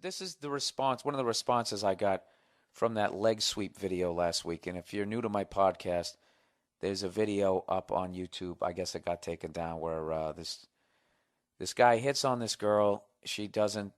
This is the response. One of the responses I got from that leg sweep video last week. And if you're new to my podcast, there's a video up on YouTube. I guess it got taken down where this guy hits on this girl. She doesn't,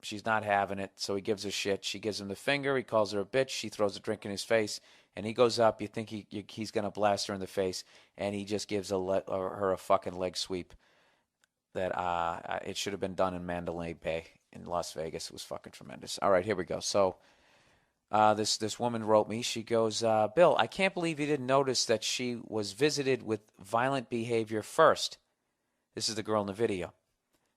she's not having it. So he gives her shit. She gives him the finger. He calls her a bitch. She throws a drink in his face, and he goes up. You think he's gonna blast her in the face, and he just gives her a fucking leg sweep. That it should have been done in Mandalay Bay in Las Vegas. It was fucking tremendous. All right, here we go. So this woman wrote me. She goes, Bill, I can't believe you didn't notice that she was visited with violent behavior first. This is the girl in the video.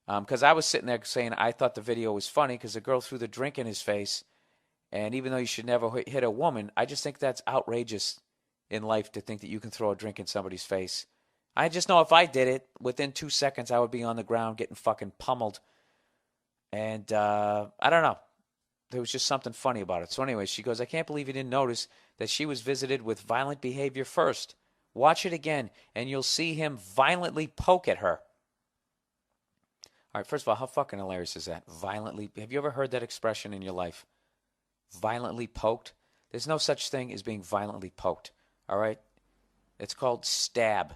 Because I was sitting there saying I thought the video was funny because the girl threw the drink in his face. And even though you should never hit a woman, I just think that's outrageous in life to think that you can throw a drink in somebody's face. I just know if I did it, within 2 seconds I would be on the ground getting fucking pummeled. And I don't know. There was just something funny about it. So anyway, she goes, I can't believe you didn't notice that she was visited with violent behavior first. Watch it again, and you'll see him violently poke at her. All right, first of all, how fucking hilarious is that? Violently. Have you ever heard that expression in your life? Violently poked? There's no such thing as being violently poked. All right? It's called stab.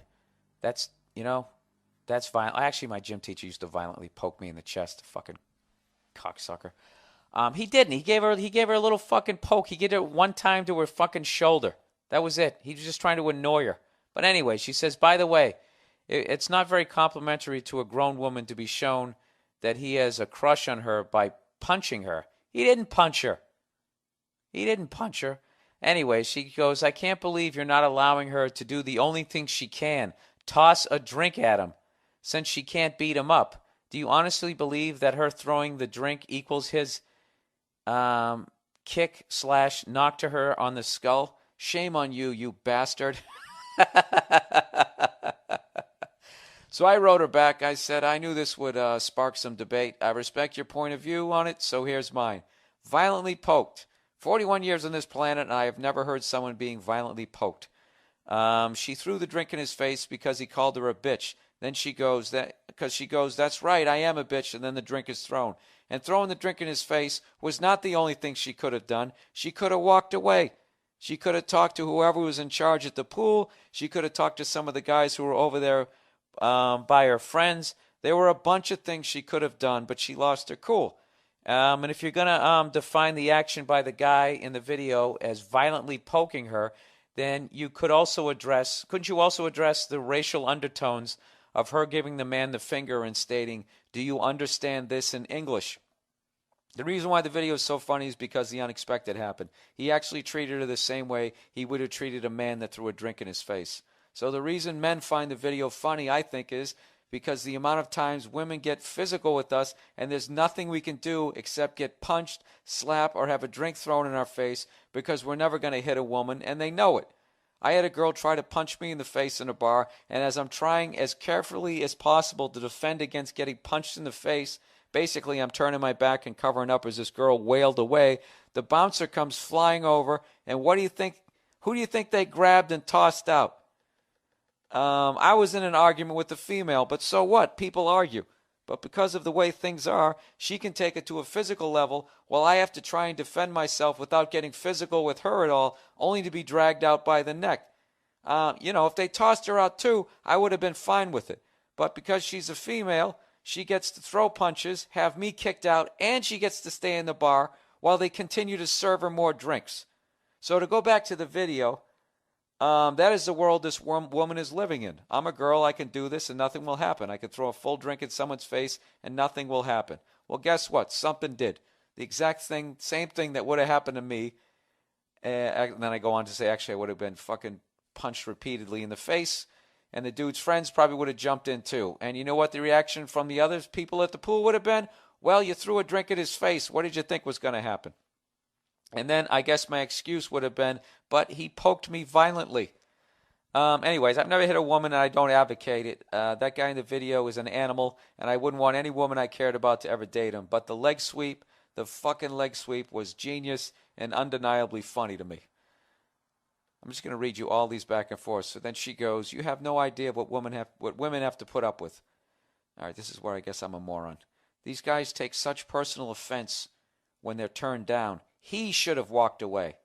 That's violent. Actually, my gym teacher used to violently poke me in the chest, fucking cocksucker. He didn't. He gave her a little fucking poke. He gave it one time to her fucking shoulder. That was it. He was just trying to annoy her. But anyway, she says, by the way, it's not very complimentary to a grown woman to be shown that he has a crush on her by punching her. He didn't punch her. Anyway, she goes, I can't believe you're not allowing her to do the only thing she can, toss a drink at him, since she can't beat him up. Do you honestly believe that her throwing the drink equals his kick/knock to her on the skull? Shame on you, you bastard. So I wrote her back. I said, I knew this would spark some debate. I respect your point of view on it, so here's mine. Violently poked. 41 years on this planet, and I have never heard someone being violently poked. She threw the drink in his face because he called her a bitch. Then she goes, that's right, I am a bitch, and then the drink is thrown. And throwing the drink in his face was not the only thing she could have done. She could have walked away. She could have talked to whoever was in charge at the pool. She could have talked to some of the guys who were over there by her friends. There were a bunch of things she could have done, but she lost her cool. And if you're going to define the action by the guy in the video as violently poking her, then you couldn't you also address the racial undertones of her giving the man the finger and stating, do you understand this in English? The reason why the video is so funny is because the unexpected happened. He actually treated her the same way he would have treated a man that threw a drink in his face. So the reason men find the video funny, I think, is because the amount of times women get physical with us and there's nothing we can do except get punched, slap, or have a drink thrown in our face because we're never going to hit a woman, and they know it. I had a girl try to punch me in the face in a bar, and as I'm trying as carefully as possible to defend against getting punched in the face, basically I'm turning my back and covering up as this girl wailed away, the bouncer comes flying over, and what do you think? Who do you think they grabbed and tossed out? I was in an argument with the female, but so what? People argue. But because of the way things are, she can take it to a physical level while I have to try and defend myself without getting physical with her at all, only to be dragged out by the neck. If they tossed her out too, I would have been fine with it. But because she's a female, she gets to throw punches, have me kicked out, and she gets to stay in the bar while they continue to serve her more drinks. So to go back to the video, that is the world this woman is living in. I'm a girl, I can do this and nothing will happen. I can throw a full drink in someone's face and nothing will happen. Well, guess what? Something did. The exact thing, same thing that would have happened to me. And then I go on to say, actually, I would have been fucking punched repeatedly in the face, and the dude's friends probably would have jumped in too. And you know what the reaction from the other people at the pool would have been? Well, you threw a drink at his face. What did you think was going to happen? And then I guess my excuse would have been, but he poked me violently. Anyways, I've never hit a woman and I don't advocate it. That guy in the video is an animal, and I wouldn't want any woman I cared about to ever date him. But the fucking leg sweep was genius and undeniably funny to me. I'm just going to read you all these back and forth. So then she goes, you have no idea what women have to put up with. All right, this is where I guess I'm a moron. These guys take such personal offense when they're turned down. He should have walked away.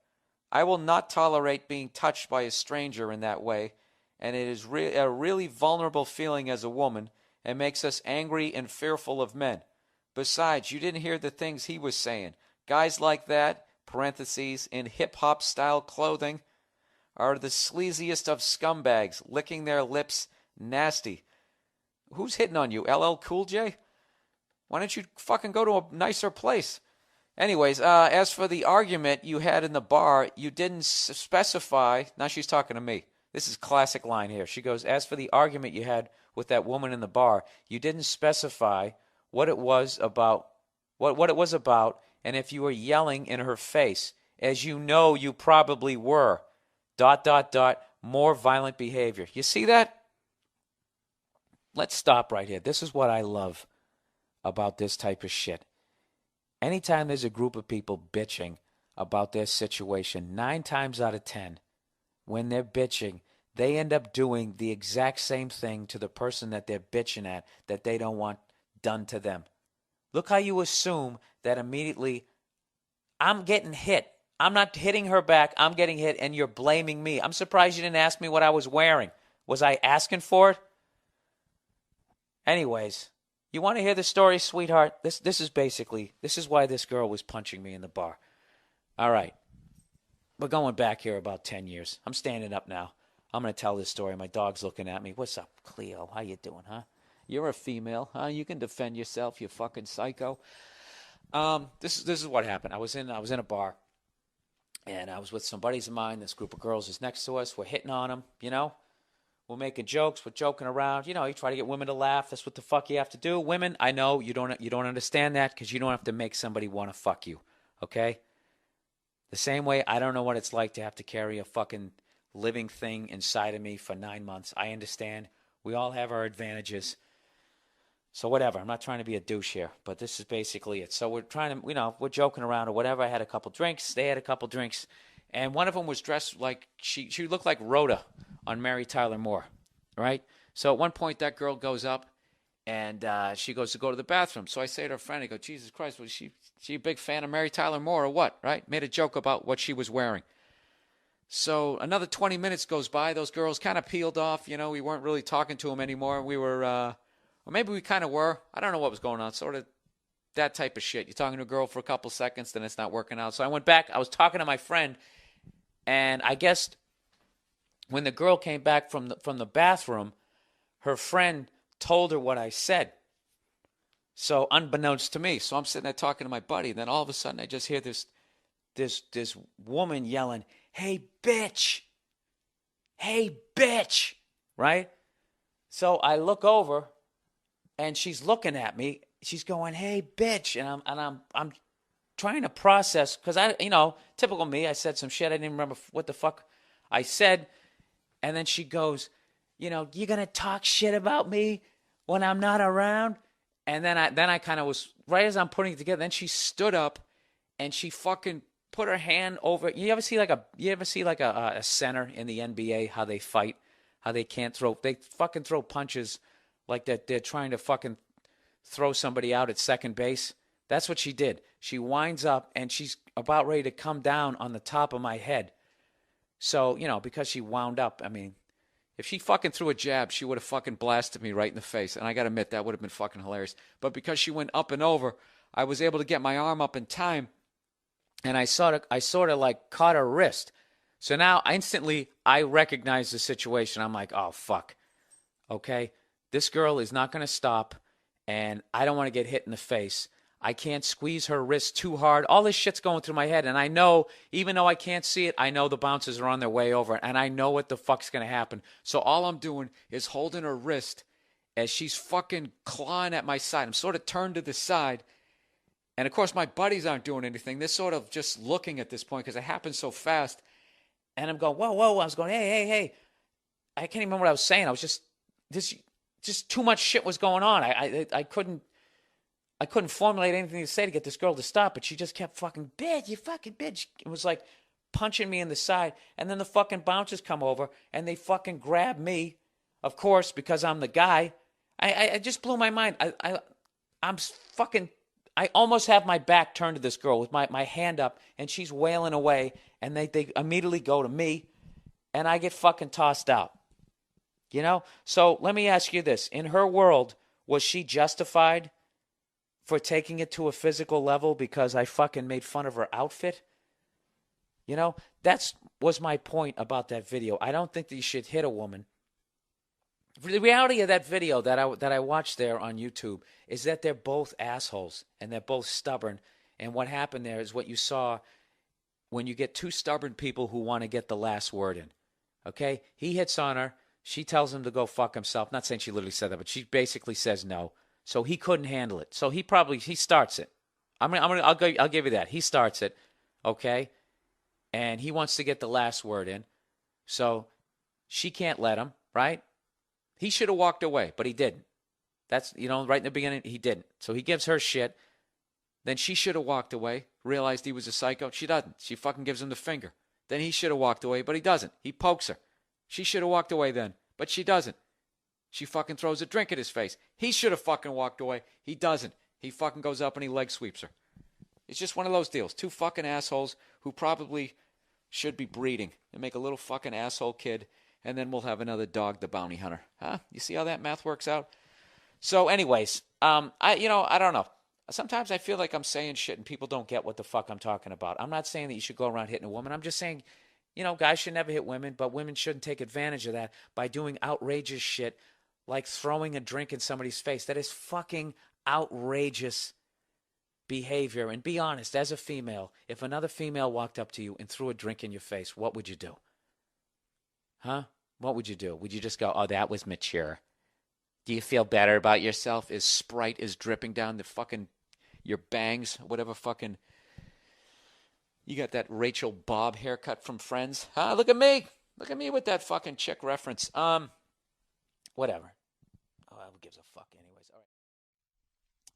I will not tolerate being touched by a stranger in that way, and it is a really vulnerable feeling as a woman and makes us angry and fearful of men. Besides, you didn't hear the things he was saying. Guys like that, parentheses, in hip-hop style clothing, are the sleaziest of scumbags, licking their lips nasty. Who's hitting on you, LL Cool J? Why don't you fucking go to a nicer place? Anyways, as for the argument you had in the bar, you didn't specify. Now she's talking to me. This is classic line here. She goes, as for the argument you had with that woman in the bar, you didn't specify what it was about, what it was about, and if you were yelling in her face. As you know, you probably were. ... More violent behavior. You see that? Let's stop right here. This is what I love about this type of shit. Anytime there's a group of people bitching about their situation, 9 times out of 10, when they're bitching, they end up doing the exact same thing to the person that they're bitching at that they don't want done to them. Look how you assume that immediately, I'm getting hit. I'm not hitting her back. I'm getting hit, and you're blaming me. I'm surprised you didn't ask me what I was wearing. Was I asking for it? Anyways, you want to hear the story, sweetheart? This is why this girl was punching me in the bar. All right. We're going back here about 10 years. I'm standing up now. I'm going to tell this story. My dog's looking at me. What's up, Cleo? How you doing, huh? You're a female, huh? You can defend yourself, you fucking psycho. This is what happened. I was in a bar, and I was with some buddies of mine. This group of girls is next to us. We're hitting on them, you know. We're making jokes. We're joking around. You know, you try to get women to laugh. That's what the fuck you have to do. Women, I know you don't understand that because you don't have to make somebody want to fuck you, okay? The same way I don't know what it's like to have to carry a fucking living thing inside of me for 9 months. I understand. We all have our advantages. So whatever. I'm not trying to be a douche here, but this is basically it. So we're trying to, you know, we're joking around or whatever. I had a couple drinks. They had a couple drinks. And one of them was dressed like, she looked like Rhoda on Mary Tyler Moore, right? So at one point, that girl goes up, and she goes to go to the bathroom. So I say to her friend, I go, Jesus Christ, was she a big fan of Mary Tyler Moore or what, right? Made a joke about what she was wearing. So another 20 minutes goes by. Those girls kind of peeled off. You know, we weren't really talking to them anymore. We were, or maybe we kind of were. I don't know what was going on. Sort of that type of shit. You're talking to a girl for a couple seconds, then it's not working out. So I went back. I was talking to my friend, and I guess when the girl came back from the bathroom, her friend told her what I said. So unbeknownst to me. So I'm sitting there talking to my buddy. Then all of a sudden I just hear this woman yelling, "Hey, bitch! Hey, bitch!" Right? So I look over, and she's looking at me. She's going, "Hey, bitch!" And I'm trying to process because typical me. I said some shit. I didn't remember what the fuck I said. And then she goes, "You know, you're going to talk shit about me when I'm not around?" And then I kind of was, right as I'm putting it together, then she stood up and she fucking put her hand over. You ever see like a center in the NBA, how they fight, how they fucking throw punches like that they're trying to fucking throw somebody out at second base? That's what she did. She winds up and she's about ready to come down on the top of my head. So, you know, because she wound up, I mean, if she fucking threw a jab, she would have fucking blasted me right in the face. And I got to admit, that would have been fucking hilarious. But because she went up and over, I was able to get my arm up in time. And I sort of like caught her wrist. So now instantly I recognize the situation. I'm like, oh, fuck. Okay, this girl is not going to stop. And I don't want to get hit in the face. I can't squeeze her wrist too hard. All this shit's going through my head. And I know, even though I can't see it, I know the bouncers are on their way over. And I know what the fuck's going to happen. So all I'm doing is holding her wrist as she's fucking clawing at my side. I'm sort of turned to the side. And, of course, my buddies aren't doing anything. They're sort of just looking at this point because it happened so fast. And I'm going, whoa, whoa. I was going, hey. I can't even remember what I was saying. I was just too much shit was going on. I couldn't formulate anything to say to get this girl to stop, but she just kept fucking, bitch, you fucking bitch. It was like punching me in the side. And then the fucking bouncers come over and they fucking grab me, of course, because I'm the guy. I just blew my mind. I almost have my back turned to this girl with my hand up, and she's wailing away, and they immediately go to me, and I get fucking tossed out. You know? So let me ask you this. In her world, was she justified for taking it to a physical level because I fucking made fun of her outfit? You know? That was my point about that video. I don't think that you should hit a woman. The reality of that video that I watched there on YouTube is that they're both assholes and they're both stubborn. And what happened there is what you saw when you get two stubborn people who want to get the last word in. Okay? He hits on her. She tells him to go fuck himself. Not saying she literally said that, but she basically says no. So he couldn't handle it. So he starts it. I'll give you that. He starts it. Okay? And he wants to get the last word in. So she can't let him, right? He should have walked away, but he didn't. That's, right in the beginning, he didn't. So he gives her shit. Then she should have walked away, realized he was a psycho. She doesn't. She fucking gives him the finger. Then he should have walked away, but he doesn't. He pokes her. She should have walked away then, but she doesn't. She fucking throws a drink at his face. He should have fucking walked away. He doesn't. He fucking goes up and he leg sweeps her. It's just one of those deals. Two fucking assholes who probably should be breeding and make a little fucking asshole kid. And then we'll have another dog, the bounty hunter. Huh? You see how that math works out? So anyways, I don't know. Sometimes I feel like I'm saying shit and people don't get what the fuck I'm talking about. I'm not saying that you should go around hitting a woman. I'm just saying, guys should never hit women, but women shouldn't take advantage of that by doing outrageous shit like throwing a drink in somebody's face. That is fucking outrageous behavior. And be honest, as a female, if another female walked up to you and threw a drink in your face, what would you do? Huh? What would you do? Would you just go, oh, that was mature? Do you feel better about yourself as Sprite is dripping down the fucking, your bangs, whatever fucking, you got that Rachel Bob haircut from Friends? Huh? Look at me. Look at me with that fucking chick reference. Whatever. Oh, who gives a fuck anyways? All right.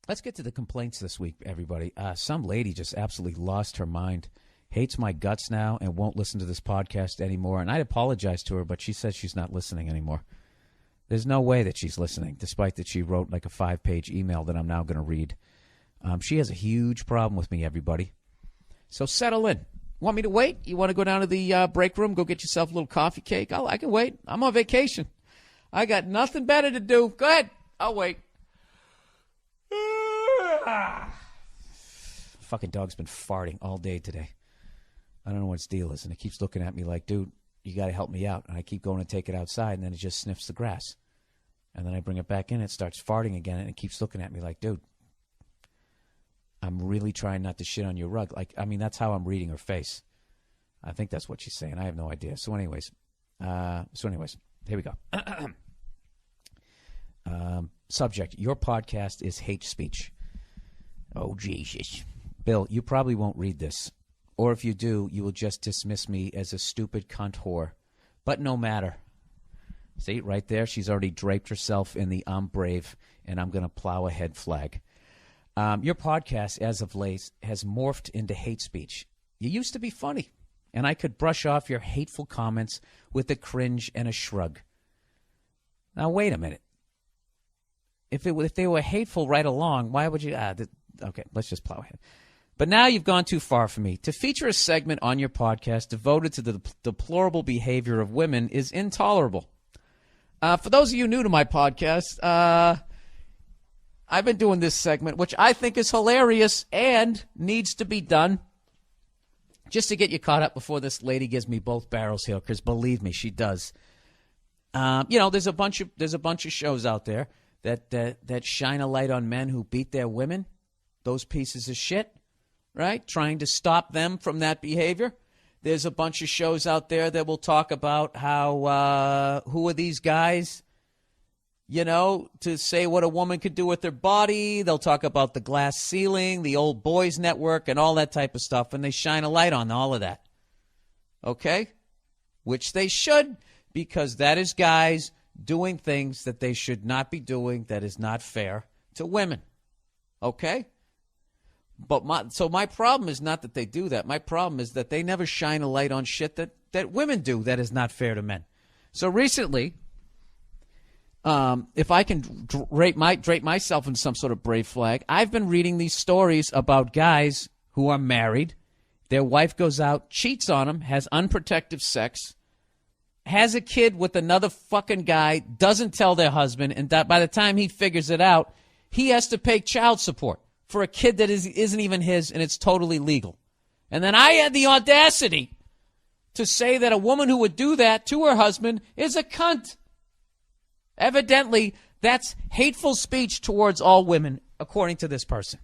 Let's get to the complaints this week, everybody. Some lady just absolutely lost her mind. Hates my guts now and won't listen to this podcast anymore. And I apologize to her, but she says she's not listening anymore. There's no way that she's listening, despite that she wrote like a 5-page email that I'm now going to read. She has a huge problem with me, everybody. So settle in. Want me to wait? You want to go down to the break room, go get yourself a little coffee cake? I can wait. I'm on vacation. I got nothing better to do. Go ahead. I'll wait. Fucking dog's been farting all day today. I don't know what its deal is, and it keeps looking at me like, dude, you got to help me out. And I keep going to take it outside, and then it just sniffs the grass. And then I bring it back in, it starts farting again, and it keeps looking at me like, dude, I'm really trying not to shit on your rug. That's how I'm reading her face. I think that's what she's saying. I have no idea. So anyways, here we go. Subject, your podcast is hate speech. Oh, Jesus. Bill, you probably won't read this. Or if you do, you will just dismiss me as a stupid cunt whore. But no matter. See, right there, she's already draped herself in the I'm brave and I'm going to plow ahead flag. Your podcast, as of late, has morphed into hate speech. You used to be funny, and I could brush off your hateful comments with a cringe and a shrug. Now, wait a minute. If they were hateful right along, why would you... okay, let's just plow ahead. But now you've gone too far for me. To feature a segment on your podcast devoted to the deplorable behavior of women is intolerable. For those of you new to my podcast, I've been doing this segment, which I think is hilarious and needs to be done, just to get you caught up before this lady gives me both barrels here, because believe me, she does. There's a bunch of shows out there that shine a light on men who beat their women, those pieces of shit. Right? Trying to stop them from that behavior. There's a bunch of shows out there that will talk about how, who are these guys, to say what a woman could do with her body. They'll talk about the glass ceiling, the old boys network, and all that type of stuff, and they shine a light on all of that. Okay? Which they should, because that is guys doing things that they should not be doing that is not fair to women. Okay? But my problem is not that they do that. My problem is that they never shine a light on shit that women do that is not fair to men. So recently, if I can drape myself in some sort of brave flag, I've been reading these stories about guys who are married. Their wife goes out, cheats on them, has unprotected sex, has a kid with another fucking guy, doesn't tell their husband, and that by the time he figures it out, he has to pay child support for a kid that isn't even his, and it's totally legal. And then I had the audacity to say that a woman who would do that to her husband is a cunt. Evidently, that's hateful speech towards all women, according to this person.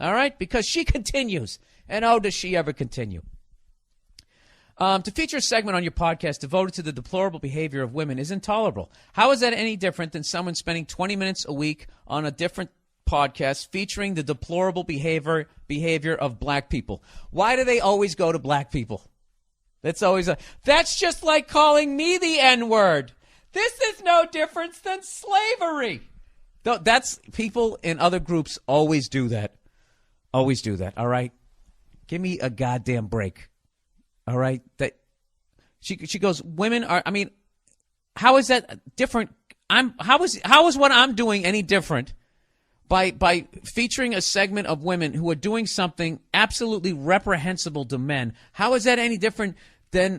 All right? Because she continues. And oh, does she ever continue? To feature a segment on your podcast devoted to the deplorable behavior of women is intolerable. How is that any different than someone spending 20 minutes a week on a different podcast featuring the deplorable behavior of black people? Why do they always go to black people? That's just like calling me the N-word. This is no different than slavery. That's people in other groups always do that. Always do that. All right? Give me a goddamn break. All right? That she goes, women are, I mean, how is that different? How is what I'm doing any different by featuring a segment of women who are doing something absolutely reprehensible to men? How is that any different than